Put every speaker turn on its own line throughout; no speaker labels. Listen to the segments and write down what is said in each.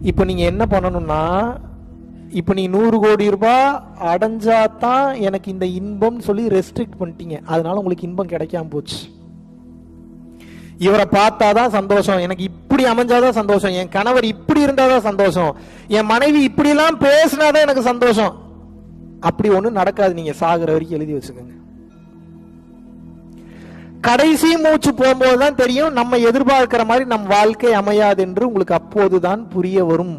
இப்போ நீங்க என்ன பண்ணணும்னா, இப்போ நீ 100 கோடி ரூபாய் அடைஞ்சாதான் எனக்கு இந்த இன்பம் சொல்லி ரெஸ்ட்ரிக்ட் பண்ணிட்டீங்க. அதனால உங்களுக்கு இன்பம் கிடைக்காம போச்சு. இவரை பார்த்தாதான் சந்தோஷம், எனக்கு இப்படி அமைஞ்சாதான் சந்தோஷம், என் கணவர் இப்படி இருந்தாதான் சந்தோஷம், என் மனைவி இப்படி எல்லாம் பேசினாதான் எனக்கு சந்தோஷம். அப்படி ஒண்ணு நடக்காது. நீங்க சாகுற வரைக்கும் எழுதி வச்சுக்கோங்க. கடைசி மூச்சு போகும்போதுதான் தெரியும் நம்ம எதிர்பார்க்கிற மாதிரி நம் வாழ்க்கை அமையாது என்று உங்களுக்கு அப்போதுதான் புரிய வரும்.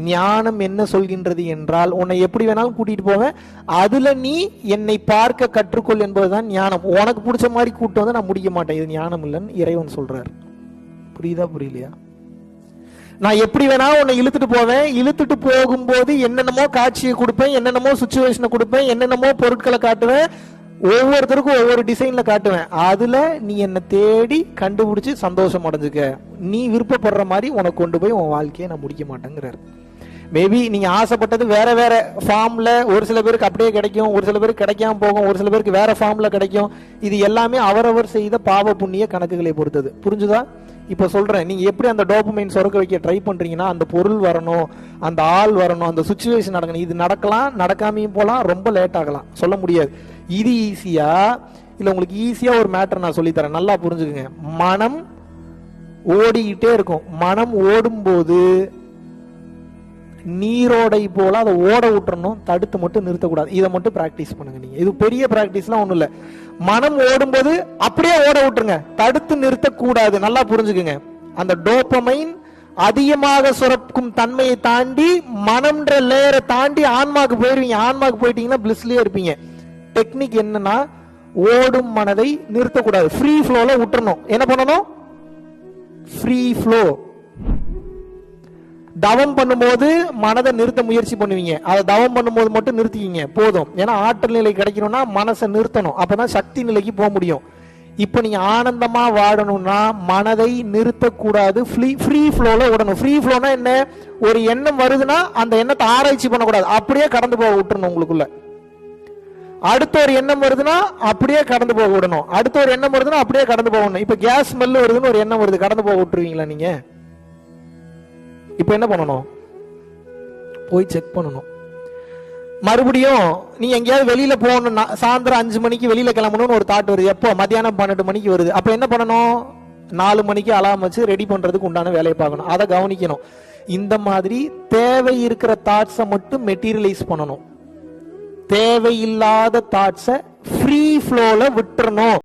ஞானம் என்ன சொல்கின்றது என்றால், உன்னை எப்படி வேணாலும் கூட்டிட்டு போவேன், அதுல நீ என்னை பார்க்க கற்றுக்கொள் என்பதுதான் ஞானம். உனக்கு பிடிச்ச மாதிரி கூட்டு வந்து நான் முடிக்க மாட்டேன், இது ஞானம் இல்லைன்னு இறைவன் சொல்றாரு. புரியுதா புரியலையா? நான் எப்படி வேணாலும் உன்னை இழுத்துட்டு போவேன், இழுத்துட்டு போகும்போது என்னென்னமோ காட்சியை கொடுப்பேன், என்னென்னமோ சுச்சுவேஷனை கொடுப்பேன், என்னென்னமோ பொருட்களை காட்டுவேன், ஒவ்வொருத்தருக்கும் ஒவ்வொரு டிசைன்ல காட்டுவேன். அதுல நீ என்னை தேடி கண்டுபிடிச்சு சந்தோஷம் அடைஞ்சுக்க, நீ விருப்பப்படுற மாதிரி உனக்கு கொண்டு போய் உன் வாழ்க்கையை நான் முடிக்க மாட்டேங்கிறாரு. மேபி நீங்க ஆசைப்பட்டது வேற வேற ஃபார்ம்ல, ஒரு சில பேருக்கு அப்படியே கிடைக்கும், ஒரு சில பேருக்கு கிடைக்காம போகும், ஒரு சில பேருக்கு வேற ஃபார்ம்ல கிடைக்கும். இது எல்லாமே அவரவர் செய்த பாவ புண்ணிய கணக்குகளை பொறுத்தது. புரிஞ்சுதா? இப்ப சொல்றேன், நீங்க எப்படி அந்த டோபமைன் சுரக்க வைக்க ட்ரை பண்றீங்கன்னா, அந்த பொருள் வரணும், அந்த ஆள் வரணும், அந்த சுச்சுவேஷன் நடக்கணும். இது நடக்கலாம், நடக்காமையும் போலாம், ரொம்ப லேட் ஆகலாம், சொல்ல முடியாது. இது ஈஸியா இல்ல உங்களுக்கு ஈஸியா ஒரு மேட்டர் நான் சொல்லி தரேன், நல்லா புரிஞ்சுக்குங்க. மனம் ஓடிக்கிட்டே இருக்கும். மனம் ஓடும் போது நீரோடை போல அதை ஓட விட்டுறணும், தடுத்து மட்டும் நிறுத்தக்கூடாது. இதை மட்டும் பிராக்டிஸ் பண்ணுங்க. நீங்க இது பெரிய பிராக்டிஸ்லாம் ஒண்ணும் இல்ல. மனம் ஓடும்போது அப்படியே ஓட விட்டுருங்க, தடுத்து நிறுத்தக்கூடாது. நல்லா புரிஞ்சுக்குங்க. அந்த டோபமைன் அதிகமாக சுரக்கும் தன்மையை தாண்டி மனம்ன்ற லேயரை தாண்டி ஆன்மாக்கு போயிருவீங்க. ஆன்மாக்கு போயிட்டீங்கன்னா பிளிஸ்லயே இருப்பீங்க. டெக்னிக் என்னன்னா, ஓடும் மனதை நிறுத்தக்கூடாது, ஃப்ரீ ஃப்ளோல விட்டுறணும். என்ன பண்ணணும்? Free flow. தவம் பண்ணும்போது மனதை நிறுத்த முயற்சி பண்ணுவீங்க, அதை தவம் பண்ணும்போது மட்டும் நிறுத்திக்கிங்க போதும். ஏன்னா ஆற்றல் நிலை கிடைக்கணும்னா மனசை நிறுத்தணும், அப்பதான் சக்தி நிலைக்கு போக முடியும். இப்ப நீங்க ஆனந்தமா வாழணும்னா மனதை நிறுத்தக்கூடாது, ஃப்ரீ ஃப்ளோல விடணும். ஃப்ரீ ஃப்ளோனா என்ன? ஒரு எண்ணம் வருதுன்னா அந்த எண்ணத்தை ஆராய்ச்சி பண்ணக்கூடாது, அப்படியே கடந்து போக விட்டுறணும். உங்களுக்குள்ள அடுத்த ஒரு எண்ணம் வருதுன்னா அப்படியே கடந்து போக விடணும். அடுத்த ஒரு எண்ணம் வருதுன்னா அப்படியே கடந்து போகணும். இப்ப கேஸ் ஸ்மெல் வருதுன்னு ஒரு எண்ணம் வருது, கடந்து போக விட்டுருவீங்களா நீங்க? இப்ப என்ன பண்ணணும்? போய் செக் பண்ணணும். மறுபடியும் நீ எங்கேயாவது வெளியில போகணும், சாயந்தரம் 5 மணிக்கு வெளியில கிளம்பணும்னு ஒரு தாட் வருது. எப்போ? மத்தியானம் 12 மணிக்கு வருது. அப்ப என்ன பண்ணணும்? 4 மணிக்கு அலாம் வச்சு ரெடி பண்றதுக்கு உண்டான வேலையை பார்க்கணும், அதை கவனிக்கணும். இந்த மாதிரி தேவை இருக்கிற தாட்ஸை மட்டும் மெட்டீரியலைஸ் பண்ணணும். தேவையில்லாத தாட்ஸை ஃப்ரீ ஃப்ளோல விட்டுறணும்.